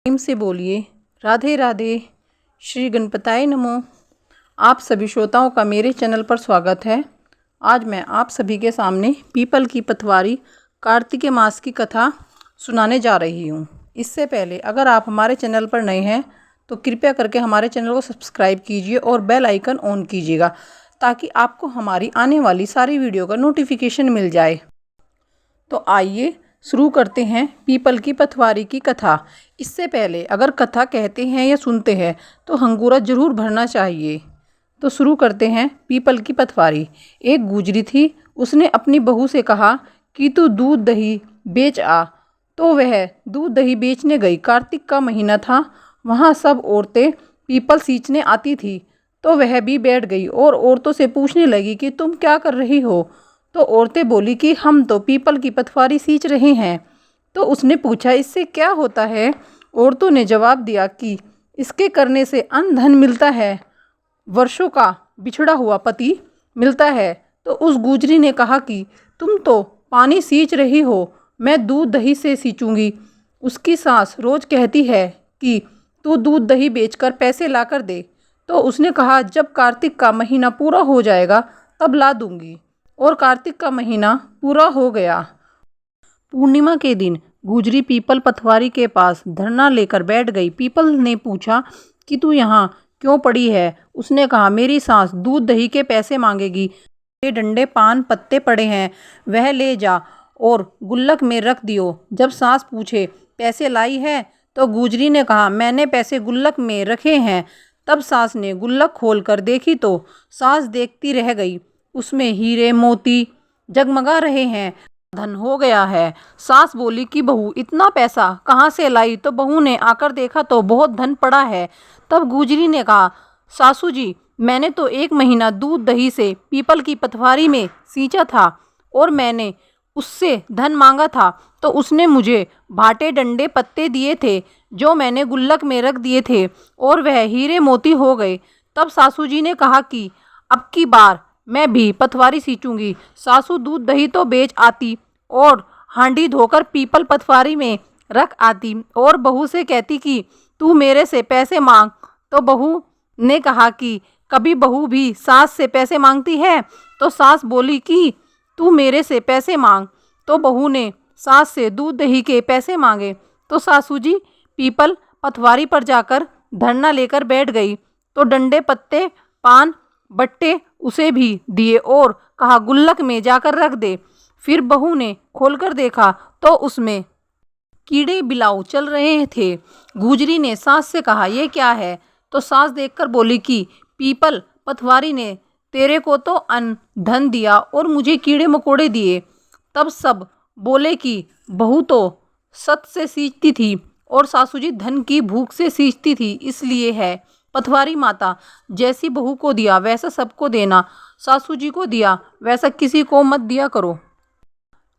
प्रेम से बोलिए राधे राधे। श्री गणपताय नमो। आप सभी श्रोताओं का मेरे चैनल पर स्वागत है। आज मैं आप सभी के सामने पीपल की पतवारी कार्तिक मास की कथा सुनाने जा रही हूँ। इससे पहले अगर आप हमारे चैनल पर नए हैं तो कृपया करके हमारे चैनल को सब्सक्राइब कीजिए और बेल आइकन ऑन कीजिएगा ताकि आपको हमारी आने वाली सारी वीडियो का नोटिफिकेशन मिल जाए। तो आइए शुरू करते हैं पीपल की पतवारी की कथा। इससे पहले अगर कथा कहते हैं या सुनते हैं तो हंगूरा जरूर भरना चाहिए। तो शुरू करते हैं पीपल की पतवारी। एक गुजरी थी, उसने अपनी बहू से कहा कि तू दूध दही बेच आ। तो वह दूध दही बेचने गई। कार्तिक का महीना था, वहाँ सब औरतें पीपल सींचने आती थी। तो वह भी बैठ गई और औरतों से पूछने लगी कि तुम क्या कर रही हो। तो औरतें बोली कि हम तो पीपल की पतवारी सींच रहे हैं। तो उसने पूछा इससे क्या होता है। औरतों ने जवाब दिया कि इसके करने से अन्न धन मिलता है, वर्षों का बिछड़ा हुआ पति मिलता है। तो उस गुजरी ने कहा कि तुम तो पानी सींच रही हो, मैं दूध दही से सींचूंगी। उसकी सास रोज कहती है कि तू दूध दही बेचकर पैसे ला कर दे। तो उसने कहा जब कार्तिक का महीना पूरा हो जाएगा तब ला दूंगी। और कार्तिक का महीना पूरा हो गया। पूर्णिमा के दिन गुजरी पीपल पतवारी के पास धरना लेकर बैठ गई। पीपल ने पूछा कि तू यहाँ क्यों पड़ी है। उसने कहा मेरी सास दूध दही के पैसे मांगेगी। मेरे डंडे पान पत्ते पड़े हैं, वह ले जा और गुल्लक में रख दियो। जब सास पूछे पैसे लाई है तो गुजरी ने कहा मैंने पैसे गुल्लक में रखे हैं। तब सास ने गुल्लक खोल कर देखी तो सास देखती रह गई। उसमें हीरे मोती जगमगा रहे हैं, धन हो गया है। सास बोली कि बहू इतना पैसा कहाँ से लाई। तो बहू ने आकर देखा तो बहुत धन पड़ा है। तब गुजरी ने कहा सासू जी, मैंने तो 1 महीना दूध दही से पीपल की पतवारी में सींचा था और मैंने उससे धन मांगा था तो उसने मुझे भाटे डंडे पत्ते दिए थे जो मैंने गुल्लक में रख दिए थे और वह हीरे मोती हो गए। तब सासू जी ने कहा कि अब की बार मैं भी पतवारी सींचूंगी। सासू दूध दही तो बेच आती और हांडी धोकर पीपल पतवारी में रख आती और बहू से कहती कि तू मेरे से पैसे मांग। तो बहू ने कहा कि कभी बहू भी सास से पैसे मांगती है। तो सास बोली कि तू मेरे से पैसे मांग। तो बहू ने सास से दूध दही के पैसे मांगे। तो सासू जी पीपल पतवारी पर जाकर धरना लेकर बैठ गई। तो डंडे पत्ते पान बट्टे उसे भी दिए और कहा गुल्लक में जाकर रख दे। फिर बहू ने खोलकर देखा तो उसमें कीड़े बिलाऊ चल रहे थे। गुजरी ने सास से कहा ये क्या है। तो सास देखकर बोली कि पीपल पतवारी ने तेरे को तो अन्न धन दिया और मुझे कीड़े मकोड़े दिए। तब सब बोले कि बहू तो सत से सींचती थी और सासू जी धन की भूख से सींचती थी, इसलिए है। पतवारी माता जैसी बहू को दिया वैसा सबको देना, सासू जी को दिया वैसा किसी को मत दिया करो।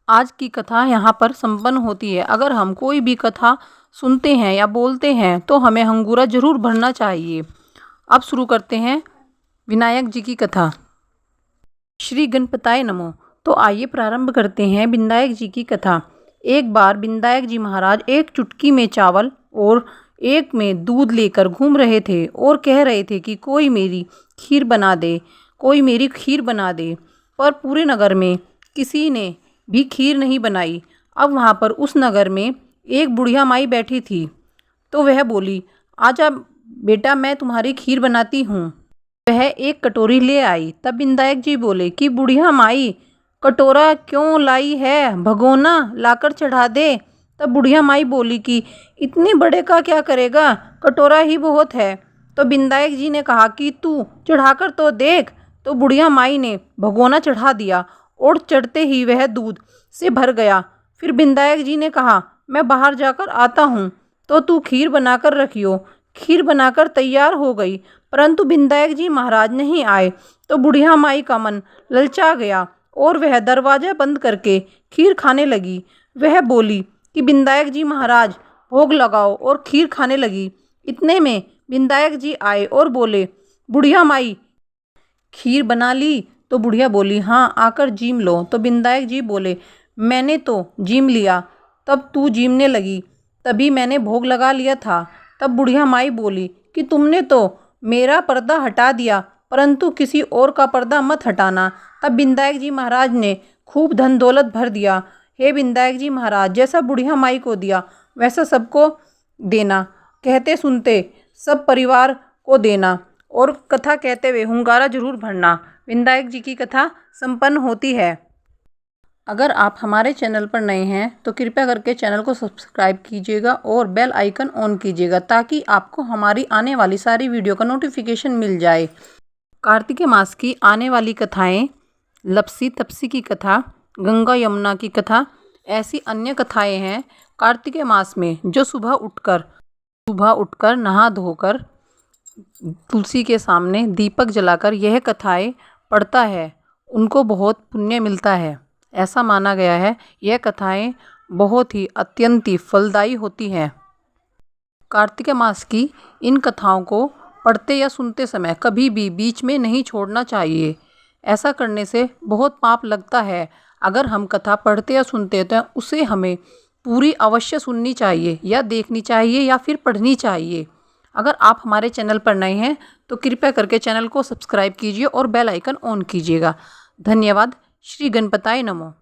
आज की कथा यहाँ पर संपन्न होती है। अगर हम कोई भी कथा सुनते हैं या बोलते हैं तो हमें हंगूरा जरूर भरना चाहिए। अब शुरू करते हैं विनायक जी की कथा। श्री गणपताय नमो। तो आइए प्रारंभ करते हैं विनायक जी की कथा। एक बार विनायक जी महाराज एक चुटकी में चावल और एक में दूध लेकर घूम रहे थे और कह रहे थे कि कोई मेरी खीर बना दे, कोई मेरी खीर बना दे। पर पूरे नगर में किसी ने भी खीर नहीं बनाई। अब वहाँ पर उस नगर में एक बुढ़िया माई बैठी थी। तो वह बोली आजा बेटा, मैं तुम्हारी खीर बनाती हूँ। वह एक कटोरी ले आई। तब विनायक जी बोले कि बुढ़िया माई कटोरा क्यों लाई है, भगोना लाकर चढ़ा दे। तब बुढ़िया माई बोली कि इतने बड़े का क्या करेगा, कटोरा ही बहुत है। तो विनायक जी ने कहा कि तू चढ़ाकर तो देख। तो बुढ़िया माई ने भगोना चढ़ा दिया और चढ़ते ही वह दूध से भर गया। फिर विनायक जी ने कहा मैं बाहर जाकर आता हूँ तो तू खीर बनाकर रखियो। खीर बनाकर तैयार हो गई, परंतु विनायक जी महाराज नहीं आए। तो बुढ़िया माई का मन ललचा गया और वह दरवाजा बंद करके खीर खाने लगी। वह बोली कि विनायक जी महाराज भोग लगाओ और खीर खाने लगी। इतने में विनायक जी आए और बोले बुढ़िया माई खीर बना ली। तो बुढ़िया बोली हाँ, आकर जीम लो। तो विनायक जी बोले मैंने तो जीम लिया। तब तू जीमने लगी। तभी मैंने भोग लगा लिया था। तब बुढ़िया माई बोली कि तुमने तो मेरा पर्दा हटा दिया, परंतु किसी और का पर्दा मत हटाना। तब विनायक जी महाराज ने खूब धन दौलत भर दिया। हे विनायक जी महाराज, जैसा बुढ़िया माई को दिया वैसा सबको देना, कहते सुनते सब परिवार को देना, और कथा कहते हुए हुंगारा जरूर भरना। विनायक जी की कथा संपन्न होती है। अगर आप हमारे चैनल पर नए हैं तो कृपया करके चैनल को सब्सक्राइब कीजिएगा और बेल आइकन ऑन कीजिएगा, ताकि आपको हमारी आने वाली सारी वीडियो का नोटिफिकेशन मिल जाए। कार्तिक मास की आने वाली कथाएं, लपसी तपसी की कथा, गंगा यमुना की कथा, ऐसी अन्य कथाएं हैं कार्तिक मास में जो सुबह उठकर नहा धोकर तुलसी के सामने दीपक जलाकर यह कथाएं पढ़ता है, उनको बहुत पुण्य मिलता है। ऐसा माना गया है यह कथाएं बहुत ही अत्यंत ही फलदायी होती हैं। कार्तिक मास की इन कथाओं को पढ़ते या सुनते समय कभी भी बीच में नहीं छोड़ना चाहिए। ऐसा करने से बहुत पाप लगता है। अगर हम कथा पढ़ते या सुनते तो उसे हमें पूरी अवश्य सुननी चाहिए या देखनी चाहिए या फिर पढ़नी चाहिए। अगर आप हमारे चैनल पर नए हैं तो कृपया करके चैनल को सब्सक्राइब कीजिए और बेल आइकन ऑन कीजिएगा। धन्यवाद। श्री गणपताय नमः।